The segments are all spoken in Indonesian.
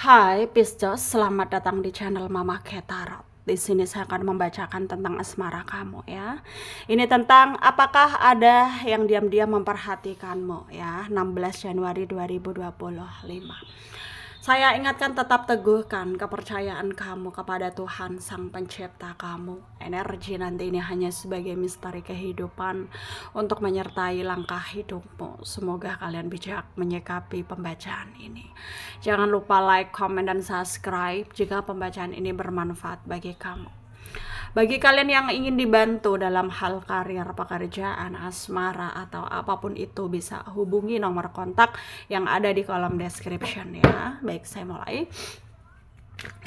Hai Pisces, selamat datang di channel Mama Ketarot. Di sini saya akan membacakan tentang asmara kamu ya. Ini tentang apakah ada yang diam-diam memperhatikanmu ya. 16 Januari 2025. Saya ingatkan, tetap teguhkan kepercayaan kamu kepada Tuhan Sang Pencipta kamu. Energi nanti ini hanya sebagai misteri kehidupan untuk menyertai langkah hidupmu. Semoga kalian bijak menyikapi pembacaan ini. Jangan lupa like, comment, dan subscribe jika pembacaan ini bermanfaat bagi kamu. Bagi kalian yang ingin dibantu dalam hal karir, pekerjaan, asmara, atau apapun itu, bisa hubungi nomor kontak yang ada di kolom description ya. Baik, saya mulai.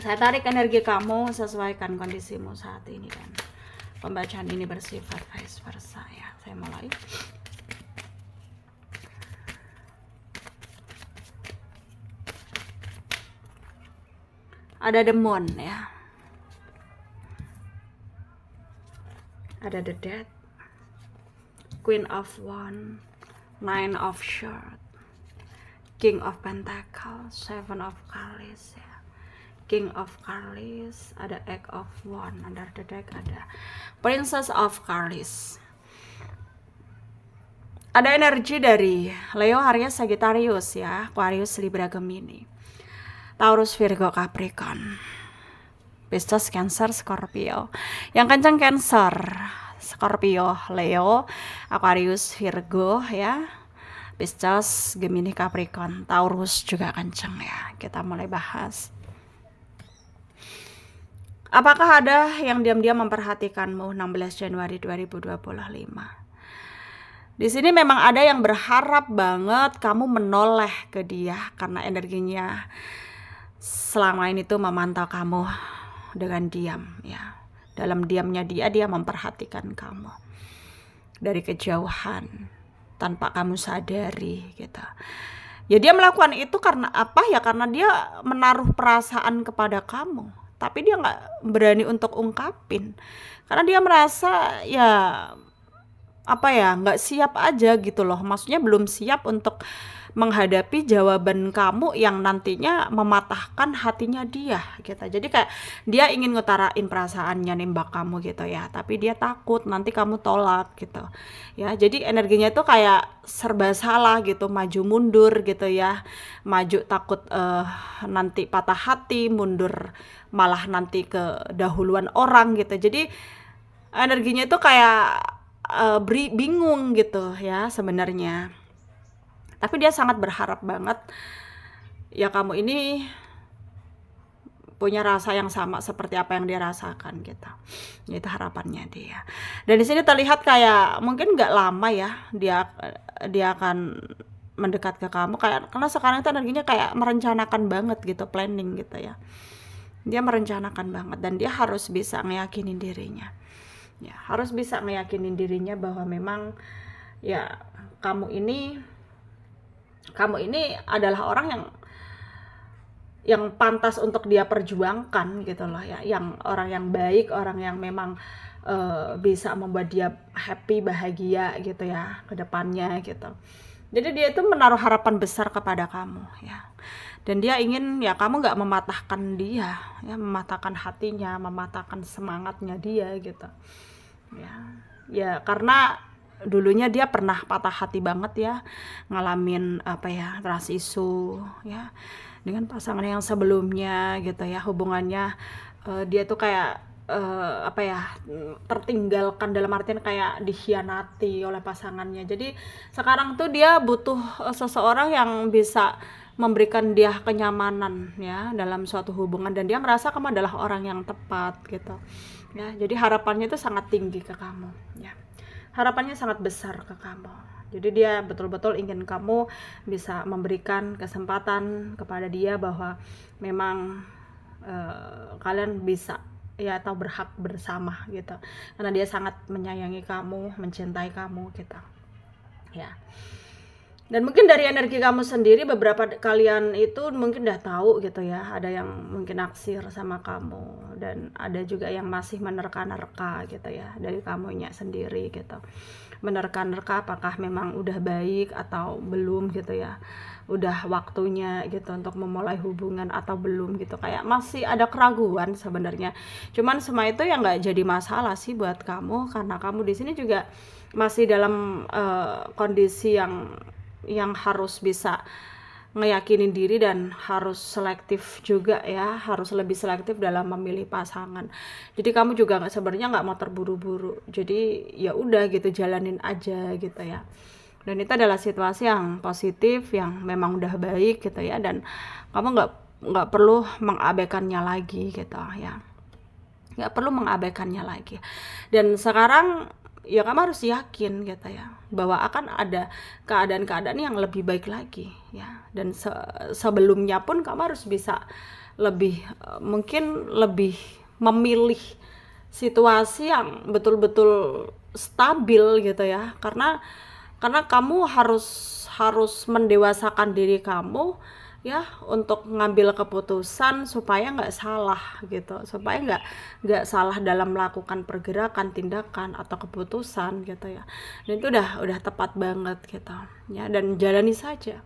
Saya tarik energi kamu, sesuaikan kondisimu saat ini, dan pembacaan ini bersifat vice versa ya. Saya mulai. Ada the moon ya. Ada the death, Queen of Wands, Nine of Swords, King of Pentacles, Seven of Cups ya. King of Cups, ada Eight of Wands, under the deck ada Princess of Cups. Ada energi dari Leo, Aries, Sagittarius ya, Aquarius, Libra, Gemini, Taurus, Virgo, Capricorn, Pisces, Cancer, Scorpio. Yang kencang Cancer, Scorpio, Leo, Aquarius, Virgo ya, Pisces, Gemini, Capricorn, Taurus juga kencang ya. Kita mulai bahas. Apakah ada yang diam-diam memperhatikanmu 16 Januari 2025? Di sini memang ada yang berharap banget kamu menoleh ke dia karena energinya selama ini tuh memantau kamu dengan diam ya. Dalam diamnya dia memperhatikan kamu dari kejauhan tanpa kamu sadari gitu. Ya dia melakukan itu karena apa ya? Karena dia menaruh perasaan kepada kamu, tapi dia nggak berani untuk ungkapin karena dia merasa ya apa ya, nggak siap aja gitu loh. Maksudnya belum siap untuk menghadapi jawaban kamu yang nantinya mematahkan hatinya dia gitu. Jadi kayak dia ingin ngutarain perasaannya nembak kamu gitu ya, tapi dia takut nanti kamu tolak gitu ya. Jadi energinya itu kayak serba salah gitu, maju mundur gitu ya. Maju takut nanti patah hati, mundur malah nanti kedahuluan orang gitu. Jadi energinya itu kayak bingung gitu ya sebenarnya. Tapi dia sangat berharap banget ya kamu ini punya rasa yang sama seperti apa yang dia rasakan gitu. Itu harapannya dia. Dan di sini terlihat kayak mungkin nggak lama ya dia akan mendekat ke kamu, kayak karena sekarang itu energinya kayak merencanakan banget gitu, planning gitu ya. Dia merencanakan banget dan dia harus bisa ngeyakinin dirinya. Ya, harus bisa ngeyakinin dirinya bahwa memang ya kamu ini adalah orang yang pantas untuk dia perjuangkan gitu loh ya, yang orang yang baik, orang yang memang bisa membuat dia happy, bahagia gitu ya ke depannya gitu. Jadi dia itu menaruh harapan besar kepada kamu ya. Dan dia ingin ya kamu nggak mematahkan dia ya, mematahkan hatinya, mematahkan semangatnya dia gitu. Ya karena dulunya dia pernah patah hati banget ya, ngalamin apa ya, trust issue ya dengan pasangan yang sebelumnya gitu ya. Hubungannya dia tuh kayak apa ya, tertinggalkan dalam artian kayak dikhianati oleh pasangannya. Jadi sekarang tuh dia butuh seseorang yang bisa memberikan dia kenyamanan ya dalam suatu hubungan, dan dia merasa kamu adalah orang yang tepat gitu ya. Jadi harapannya itu sangat tinggi ke kamu ya, harapannya sangat besar ke kamu. Jadi dia betul-betul ingin kamu bisa memberikan kesempatan kepada dia bahwa memang kalian bisa ya atau berhak bersama gitu, karena dia sangat menyayangi kamu, mencintai kamu gitu ya. Dan mungkin dari energi kamu sendiri beberapa kalian itu mungkin udah tahu gitu ya, ada yang mungkin naksir sama kamu dan ada juga yang masih menerka-nerka gitu ya dari kamunya sendiri gitu. Menerka-nerka apakah memang udah baik atau belum gitu ya. Udah waktunya gitu untuk memulai hubungan atau belum gitu. Kayak masih ada keraguan sebenarnya. Cuman semua itu ya nggak jadi masalah sih buat kamu karena kamu di sini juga masih dalam kondisi yang harus bisa ngeyakinin diri dan harus selektif juga ya, harus lebih selektif dalam memilih pasangan. Jadi kamu juga sebenarnya nggak mau terburu-buru. Jadi ya udah gitu, jalanin aja gitu ya. Dan itu adalah situasi yang positif, yang memang udah baik gitu ya. Dan kamu nggak perlu mengabaikannya lagi gitu ya. Nggak perlu mengabaikannya lagi. Dan sekarang ya kamu harus yakin gitu ya bahwa akan ada keadaan-keadaan yang lebih baik lagi ya, dan sebelumnya pun kamu harus bisa lebih mungkin lebih memilih situasi yang betul-betul stabil gitu ya, karena kamu harus mendewasakan diri kamu ya untuk ngambil keputusan supaya nggak salah gitu, supaya nggak salah dalam melakukan pergerakan, tindakan atau keputusan gitu ya. Dan itu udah tepat banget gitu ya, dan jalani saja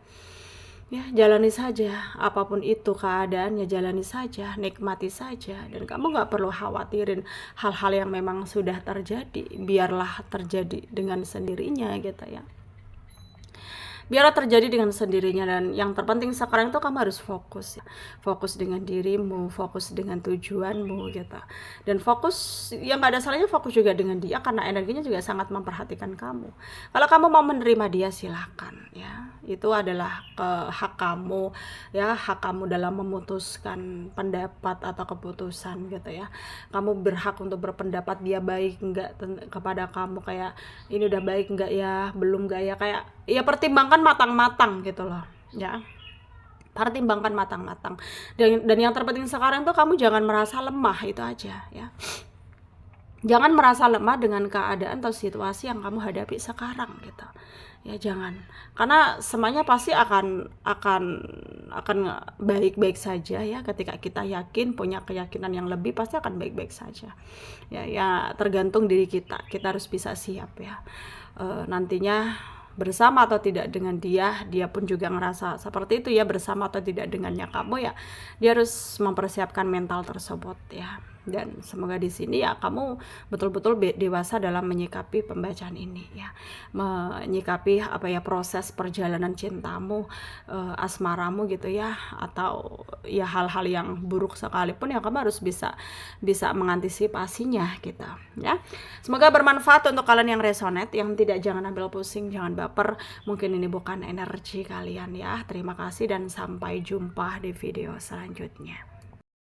ya, jalani saja apapun itu keadaannya, jalani saja, nikmati saja, dan kamu nggak perlu khawatirin hal-hal yang memang sudah terjadi, biarlah terjadi dengan sendirinya gitu ya, biarlah terjadi dengan sendirinya. Dan yang terpenting sekarang itu kamu harus fokus ya. Fokus dengan dirimu, fokus dengan tujuanmu gitu, dan fokus yang gak ada salahnya fokus juga dengan dia karena energinya juga sangat memperhatikan kamu. Kalau kamu mau menerima dia silakan ya, itu adalah hak kamu ya, hak kamu dalam memutuskan pendapat atau keputusan gitu ya. Kamu berhak untuk berpendapat dia baik enggak kepada kamu, kayak ini udah baik enggak ya, belum enggak ya, kayak ya pertimbangkan matang-matang gitu loh ya, pertimbangkan matang-matang. Dan yang terpenting sekarang tuh kamu jangan merasa lemah, itu aja ya. Jangan merasa lemah dengan keadaan atau situasi yang kamu hadapi sekarang gitu ya, jangan, karena semuanya pasti akan baik-baik saja ya. Ketika kita yakin, punya keyakinan yang lebih, pasti akan baik-baik saja ya. Ya tergantung diri kita harus bisa siap ya, nantinya bersama atau tidak dengan dia pun juga ngerasa seperti itu ya, bersama atau tidak dengannya kamu ya, dia harus mempersiapkan mental tersebut ya. Dan semoga di sini ya kamu betul-betul dewasa dalam menyikapi pembacaan ini ya, menyikapi apa ya, proses perjalanan cintamu, asmaramu gitu ya, atau ya hal-hal yang buruk sekalipun ya kamu harus bisa mengantisipasinya gitu ya. Semoga bermanfaat untuk kalian yang resonate, yang tidak jangan ambil pusing, jangan baper, mungkin ini bukan energi kalian ya. Terima kasih dan sampai jumpa di video selanjutnya.